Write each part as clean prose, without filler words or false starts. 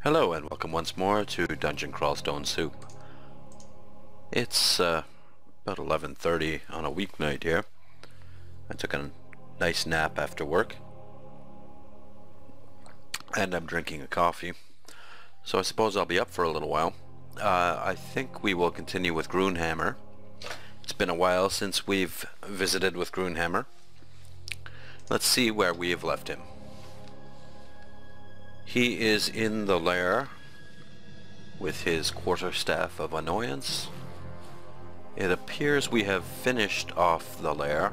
Hello and welcome once more to Dungeon Crawl Stone Soup. It's about 11:30 on a weeknight here. I took a nice nap after work and I'm drinking a coffee, so I suppose I'll be up for a little while. I think we will continue with Groonhammer. It's been a while since we've visited with Groonhammer. Let's see where we have left him. He is in the lair with his quarterstaff of annoyance. It appears we have finished off the lair,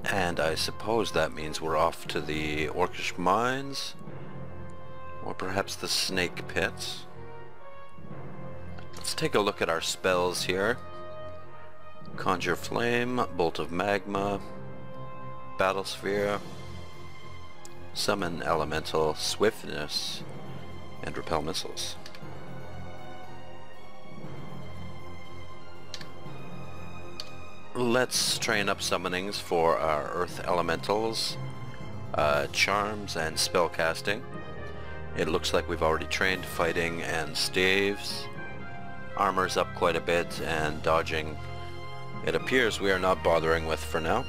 and I suppose that means we're off to the orcish mines, or perhaps the snake pits. Let's take a look at our spells here. Conjure Flame, Bolt of Magma, Battle Sphere, Summon Elemental, Swiftness, and Repel Missiles. Let's train up summonings for our Earth Elementals, Charms, and Spellcasting. It looks like we've already trained Fighting and Staves. Armor's up quite a bit, and Dodging it appears we are not bothering with for now.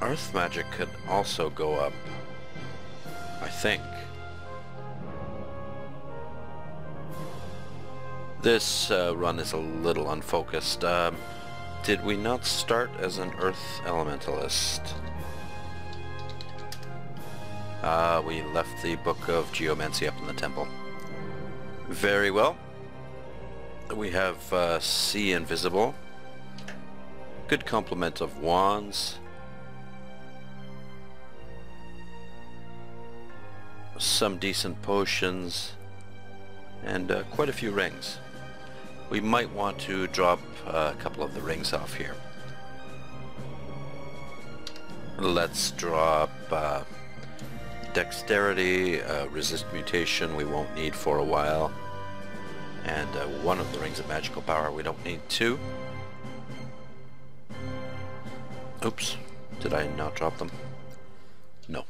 Earth Magic could also go up, I think. This run is a little unfocused. Did we not start as an Earth Elementalist? We left the Book of Geomancy up in the temple. Very well. We have See Invisible. Good complement of wands. Some decent potions, and quite a few rings. We might want to drop a couple of the rings off here. Let's drop Dexterity, Resist Mutation we won't need for a while, and one of the rings of magical power. We don't need two. Oops, did I not drop them? No.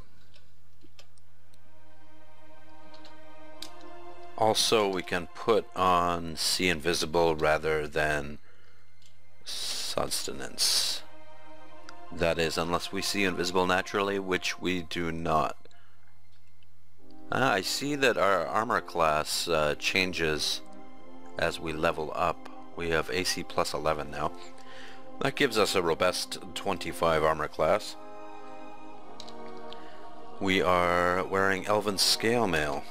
Also, we can put on See Invisible rather than Sustenance. That is, unless we see invisible naturally, which we do not. I see that our armor class changes as we level up. We have AC plus 11 now. That gives us a robust 25 armor class. We are wearing Elven Scale Mail.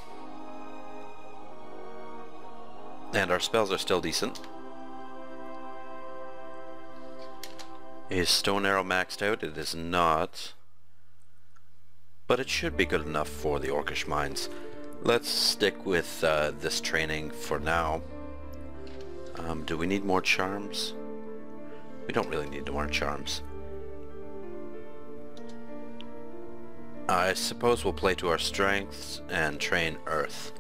And our spells are still decent. Is Stone Arrow maxed out? It is not. But it should be good enough for the Orcish Mines. Let's stick with this training for now. Do we need more charms? We don't really need more charms. I suppose we'll play to our strengths and train Earth.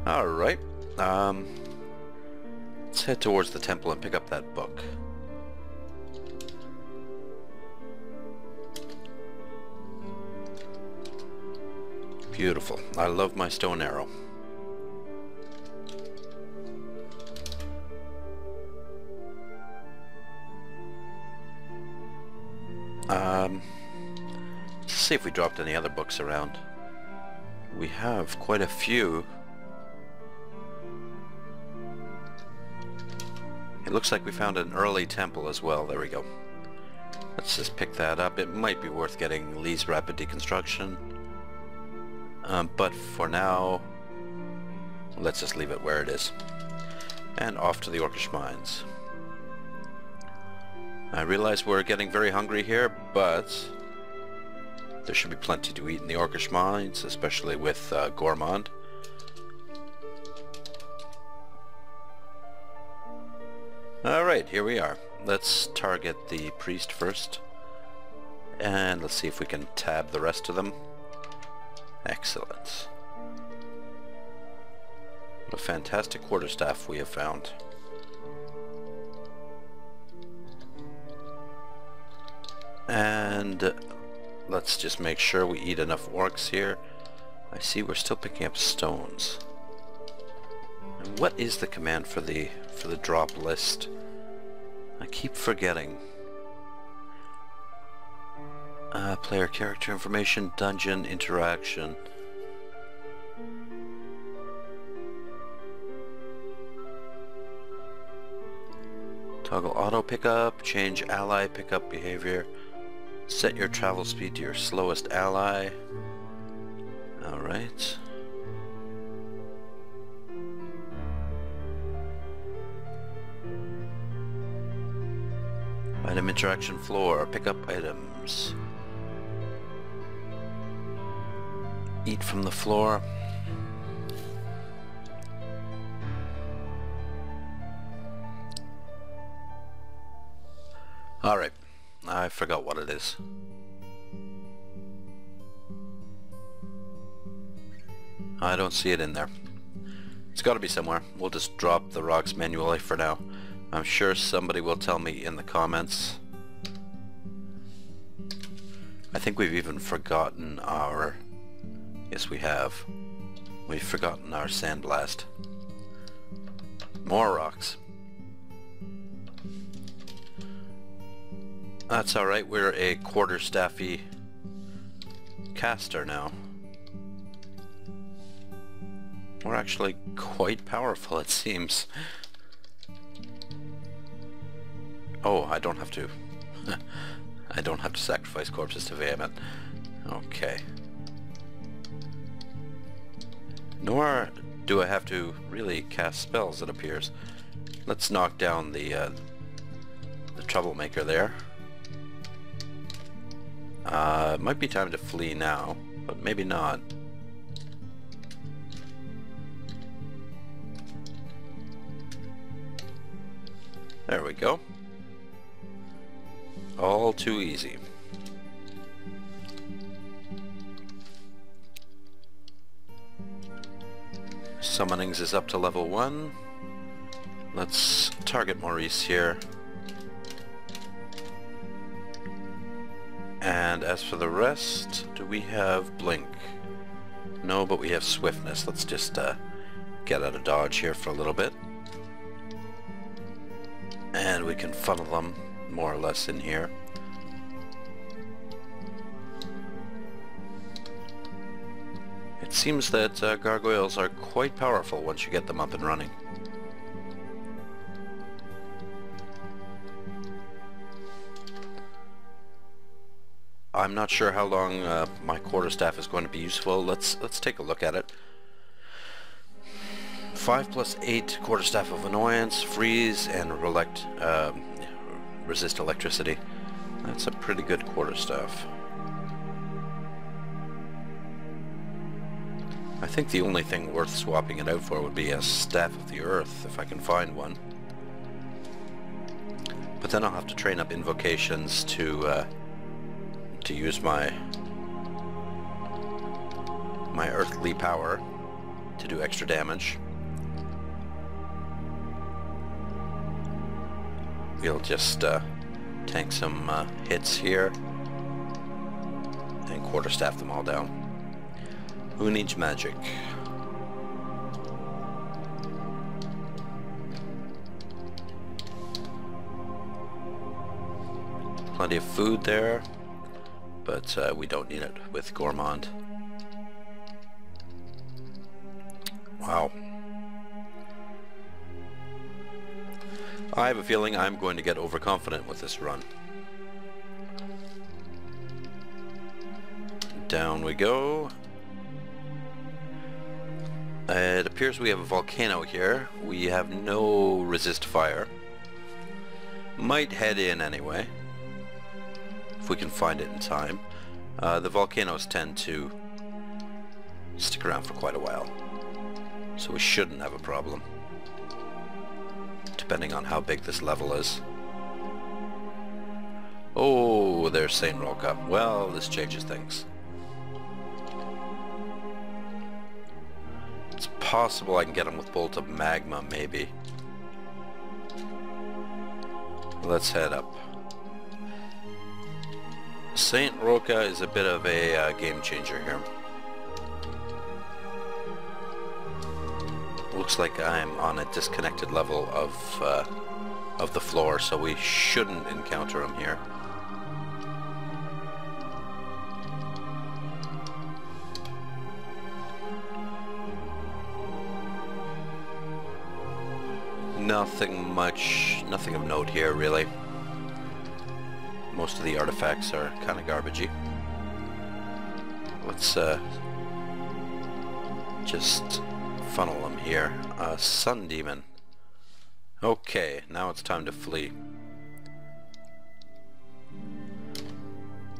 Alright, let's head towards the temple and pick up that book. Beautiful. I love my stone arrow. Let's see if we dropped any other books around. We have quite a few. It looks like we found an early temple as well. There we go. Let's just pick that up. It might be worth getting Lee's Rapid Deconstruction. But for now, let's just leave it where it is. And off to the Orcish Mines. I realize we're getting very hungry here, but there should be plenty to eat in the Orcish Mines, especially with Gourmand. Alright, here we are. Let's target the priest first. And let's see if we can tab the rest of them. Excellent. What a fantastic quarterstaff we have found. And let's just make sure we eat enough orcs here. I see we're still picking up stones. And what is the command for the drop list? I keep forgetting. Player character information, dungeon interaction. Toggle auto pickup, change ally pickup behavior, set your travel speed to your slowest ally. Alright. Item interaction floor, pick up items. Eat from the floor. Alright, I forgot what it is. I don't see it in there. It's gotta be somewhere. We'll just drop the rocks manually for now. I'm sure somebody will tell me in the comments. I think we've even forgotten our... Yes, we have. We've forgotten our sandblast. More rocks. That's alright, we're a quarterstaffy caster now. We're actually quite powerful, it seems. Oh, I don't have to... I don't have to sacrifice corpses to Vehement. Okay. Nor do I have to really cast spells, it appears. Let's knock down the troublemaker there. It might be time to flee now, but maybe not. There we go. All too easy. Summonings is up to level 1. Let's target Maurice here. And as for the rest, do we have Blink? No, but we have Swiftness. Let's just get out of dodge here for a little bit. And we can funnel them more or less in here. It seems that gargoyles are quite powerful once you get them up and running. I'm not sure how long my quarterstaff is going to be useful. Let's take a look at it. 5 + 8 quarterstaff of annoyance, freeze, and resist electricity. That's a pretty good quarterstaff. I think the only thing worth swapping it out for would be a Staff of the Earth, if I can find one. But then I'll have to train up invocations to use my earthly power to do extra damage. We'll just tank some hits here and quarterstaff them all down. Who needs magic? Plenty of food there, but we don't need it with Gourmand. Wow. I have a feeling I'm going to get overconfident with this run. Down we go. It appears we have a volcano here. We have no resist fire. Might head in anyway, if we can find it in time. The volcanoes tend to stick around for quite a while, so we shouldn't have a problem, depending on how big this level is. Oh, there's Saint Rolka. Well, this changes things. It's possible I can get him with Bolt of Magma, maybe. Let's head up. Saint Roca is a bit of a game changer here. Looks like I'm on a disconnected level of the floor, so we shouldn't encounter him here. Nothing of note here, really. Most of the artifacts are kind of garbagey. Let's just funnel them here. Sun Demon. Okay, now it's time to flee.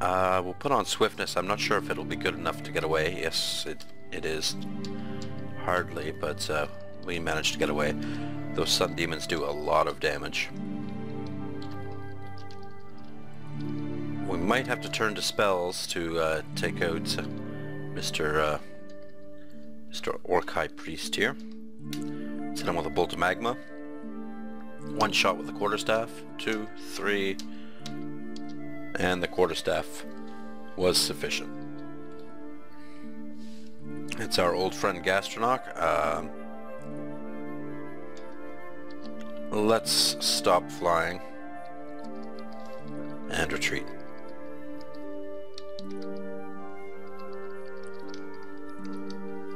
We'll put on Swiftness. I'm not sure if it'll be good enough to get away. Yes, it is. Hardly, but we managed to get away. Those Sun Demons do a lot of damage. We might have to turn to spells to take out Mr. Orc High Priest here. Let's hit him with a Bolt of Magma. One shot with the Quarterstaff. 2, 3, and the Quarterstaff was sufficient. It's our old friend Gastronaut. Let's stop flying and retreat.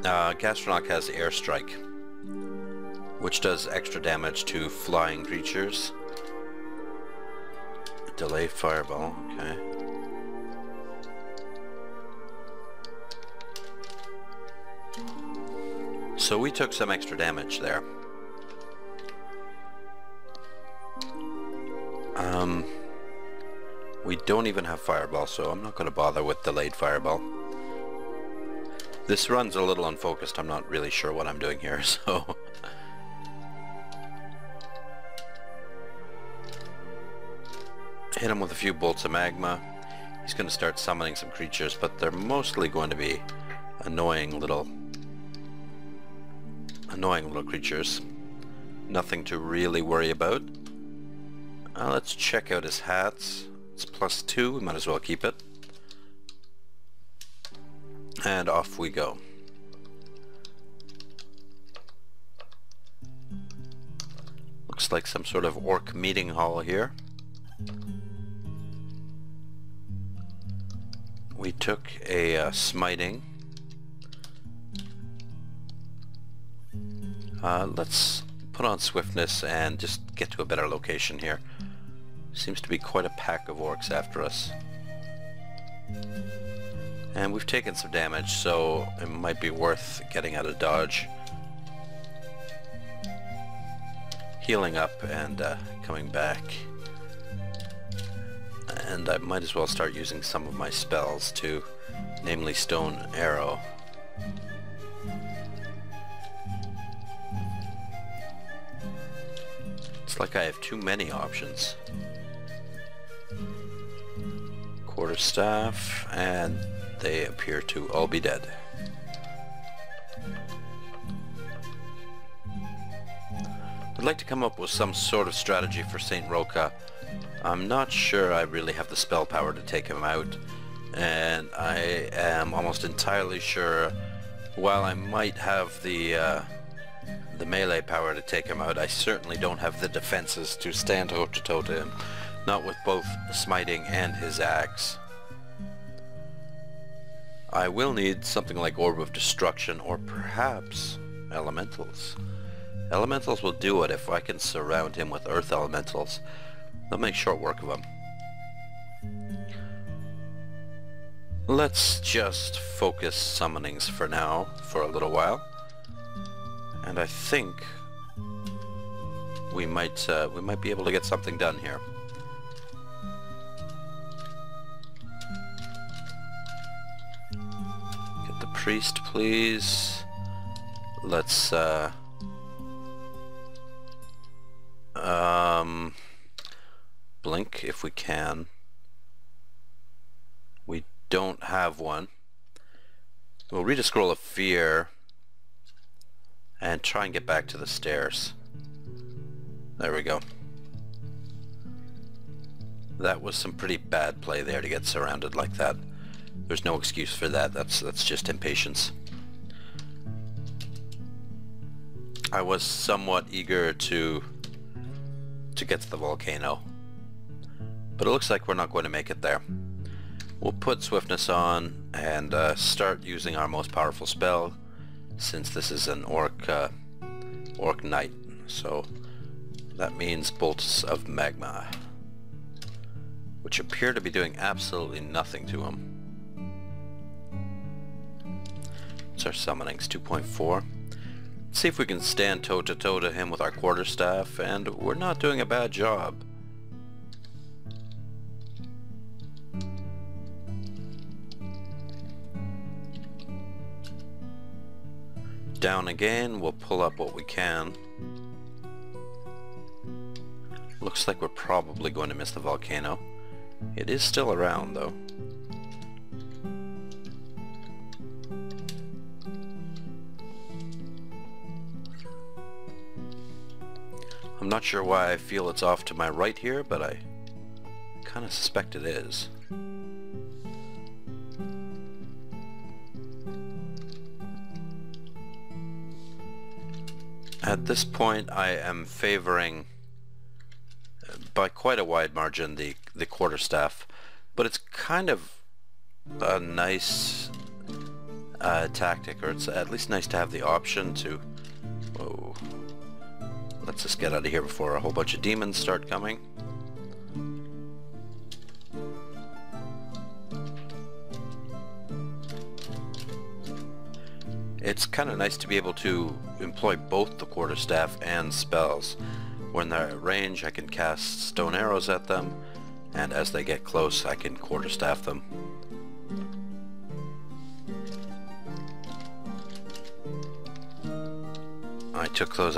Gastronaut has Airstrike, which does extra damage to flying creatures. Delay Fireball, okay. So we took some extra damage there. We don't even have Fireball, so I'm not going to bother with Delayed Fireball. This run's a little unfocused. I'm not really sure what I'm doing here, so... Hit him with a few bolts of magma. He's going to start summoning some creatures, but they're mostly going to be annoying little creatures. Nothing to really worry about. Let's check out his hats. It's +2, we might as well keep it. And off we go. Looks like some sort of orc meeting hall here. We took a smiting. Let's put on Swiftness and just get to a better location here. Seems to be quite a pack of orcs after us. And we've taken some damage, so it might be worth getting out of dodge. Healing up and coming back. And I might as well start using some of my spells too, namely Stone Arrow. It's like I have too many options. Quarterstaff, and they appear to all be dead. I'd like to come up with some sort of strategy for Saint Roca. I'm not sure I really have the spell power to take him out, and I am almost entirely sure, while I might have the melee power to take him out, I certainly don't have the defenses to stand toe-to-toe to him, not with both smiting and his axe. I will need something like Orb of Destruction, or perhaps Elementals. Elementals will do it if I can surround him with Earth Elementals. They'll make short work of him. Let's just focus summonings for now, for a little while. And I think we might be able to get something done here. Get the priest, please. Let's blink if we can. We don't have one. We'll read a Scroll of Fear and try and get back to the stairs. There we go. That was some pretty bad play there to get surrounded like that. There's no excuse for that. That's just impatience. I was somewhat eager to get to the volcano, but it looks like we're not going to make it there. We'll put swiftness on and start using our most powerful spell, since this is an orc knight. So that means bolts of magma, which appear to be doing absolutely nothing to him. It's our summonings, 2.4. Let's see if we can stand toe-to-toe to him with our quarterstaff, and we're not doing a bad job. Down again, we'll pull up what we can. Looks like we're probably going to miss the volcano. It is still around though. I'm not sure why I feel it's off to my right here, but I kind of suspect it is. At this point I am favoring, by quite a wide margin, the quarterstaff, but it's kind of a nice tactic, or it's at least nice to have the option to... Whoa. Let's just get out of here before a whole bunch of demons start coming. It's kind of nice to be able to employ both the quarterstaff and spells. When they're at range, I can cast stone arrows at them, and as they get close, I can quarterstaff them. I took those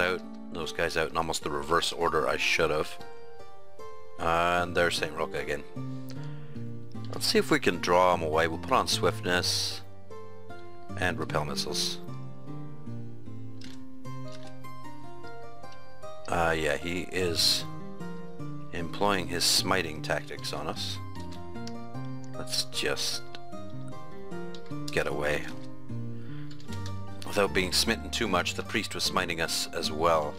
guys out in almost the reverse order I should have. And there's St. Roka again. Let's see if we can draw him away. We'll put on swiftness and repel missiles. Yeah, he is employing his smiting tactics on us. Let's just get away. Without being smitten too much, the priest was smiting us as well.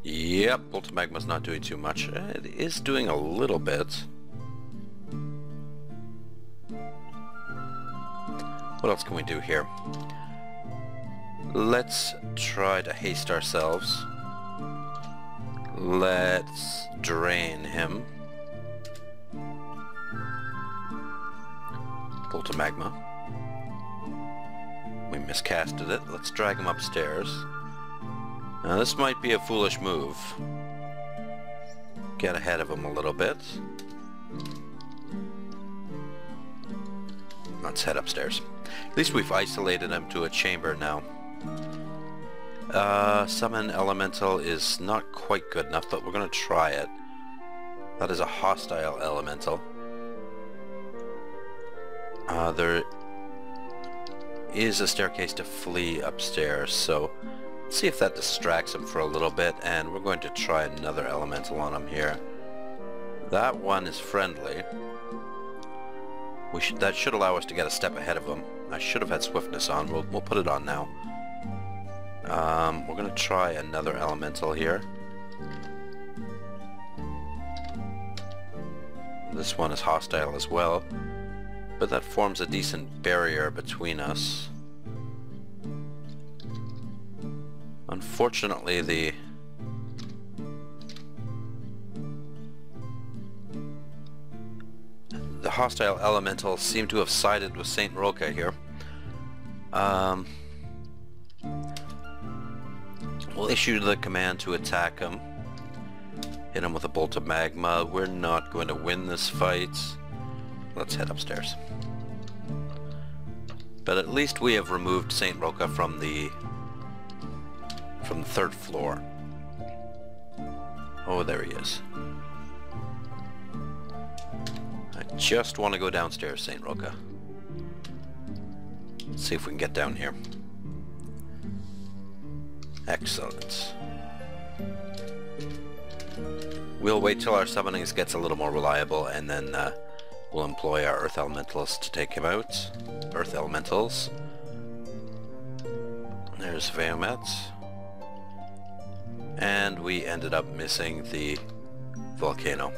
Yep, Bolt of Magma's not doing too much. It is doing a little bit. What else can we do here? Let's try to haste ourselves. Let's drain him. Bolt of Magma. We miscasted it. Let's drag him upstairs. Now this might be a foolish move. Get ahead of him a little bit. Let's head upstairs. At least we've isolated him to a chamber now. Summon Elemental is not quite good enough, but we're going to try it. That is a hostile Elemental. There is a staircase to flee upstairs, so let's see if that distracts him for a little bit, and we're going to try another Elemental on him here. That one is friendly. That should allow us to get a step ahead of him. I should have had swiftness on. We'll put it on now. We're going to try another Elemental here. This one is hostile as well, but that forms a decent barrier between us. Unfortunately, the hostile elementals seem to have sided with St. Roka here. We'll issue the command to attack him. Hit him with a bolt of magma. We're not going to win this fight. Let's head upstairs. But at least we have removed St. Roka from the third floor. Oh, there he is. I just want to go downstairs, St. Roka. Let's see if we can get down here. Excellent. We'll wait till our summonings gets a little more reliable, and then we'll employ our Earth Elementals to take him out. Earth Elementals. There's Veomet. And we ended up missing the volcano.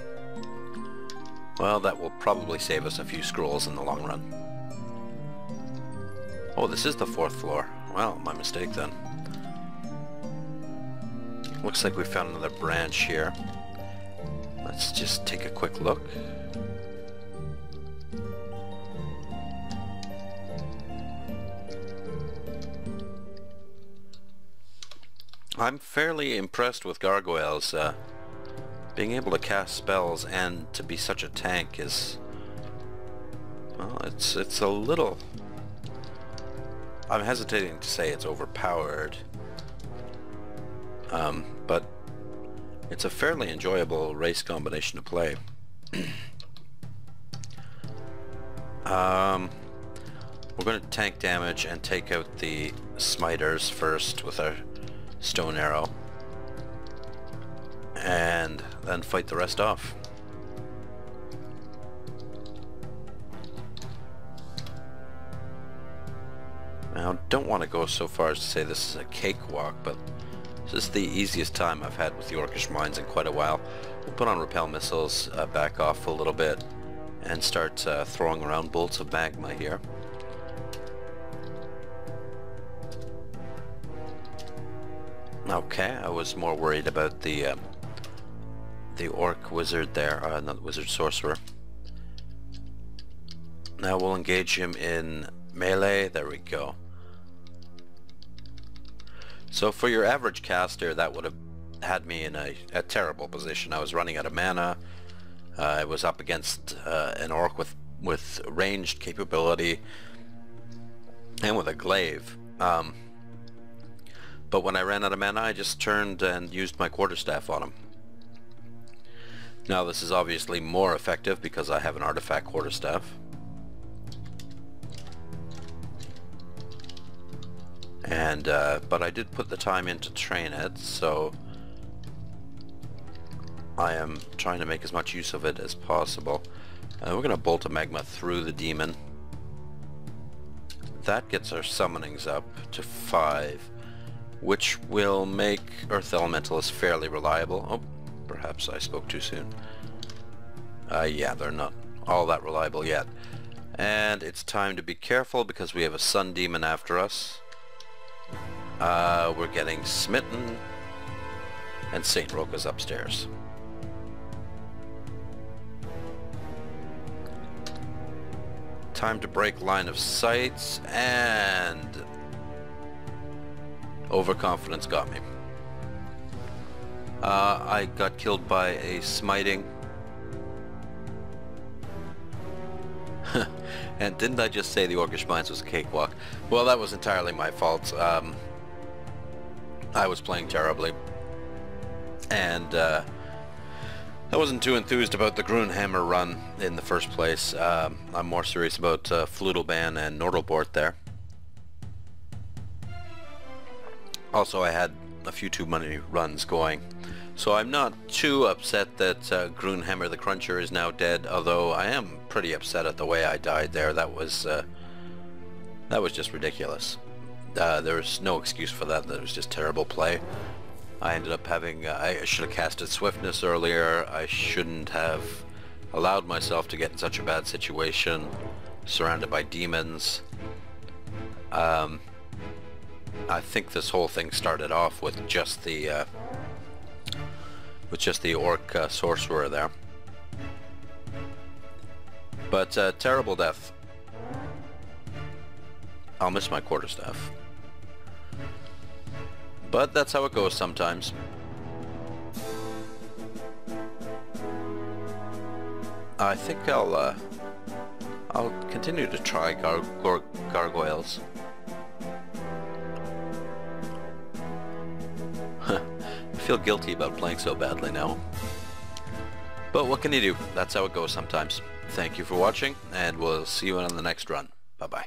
Well, that will probably save us a few scrolls in the long run. Oh, this is the 4th floor. Well, my mistake then. Looks like we found another branch here. Let's just take a quick look. I'm fairly impressed with Gargoyles. Being able to cast spells and to be such a tank is... well, it's a little... I'm hesitating to say it's overpowered. But it's a fairly enjoyable race combination to play. We're going to tank damage and take out the smiters first with our stone arrow, and then fight the rest off. Now, don't want to go so far as to say this is a cakewalk, but this is the easiest time I've had with the Orcish mines in quite a while. We'll put on repel missiles, back off a little bit, and start throwing around bolts of magma here. Okay, I was more worried about the orc wizard there, not the wizard sorcerer. Now we'll engage him in melee. There we go. So for your average caster, that would have had me in a terrible position. I was running out of mana. I was up against an orc with ranged capability and with a glaive. But when I ran out of mana, I just turned and used my quarterstaff on him. Now this is obviously more effective because I have an artifact quarterstaff. And but I did put the time in to train it, so I am trying to make as much use of it as possible. We're going to bolt a magma through the demon. That gets our summonings up to 5, which will make Earth Elementals fairly reliable. Oh, perhaps I spoke too soon. Yeah, they're not all that reliable yet. And it's time to be careful because we have a sun demon after us. We're getting smitten, and Saint Roka's upstairs. Time to break line of sight, and overconfidence got me. I got killed by a smiting. And didn't I just say the Orcish Mines was a cakewalk? Well, that was entirely my fault. I was playing terribly, and I wasn't too enthused about the Groonhammer run in the first place. I'm more serious about Flutelban and Nordlbort there. Also, I had a few too many runs going, so I'm not too upset that Groonhammer the Cruncher is now dead, although I am pretty upset at the way I died there. That was just ridiculous. There was no excuse for that. That was just terrible play. I ended up having... I should have casted Swiftness earlier. I shouldn't have allowed myself to get in such a bad situation, surrounded by demons. I think this whole thing started off with just the orc sorcerer there. But terrible death. I'll miss my quarterstaff. But that's how it goes sometimes. I think I'll continue to try gargoyles. I feel guilty about playing so badly now. But what can you do? That's how it goes sometimes. Thank you for watching, and we'll see you on the next run. Bye-bye.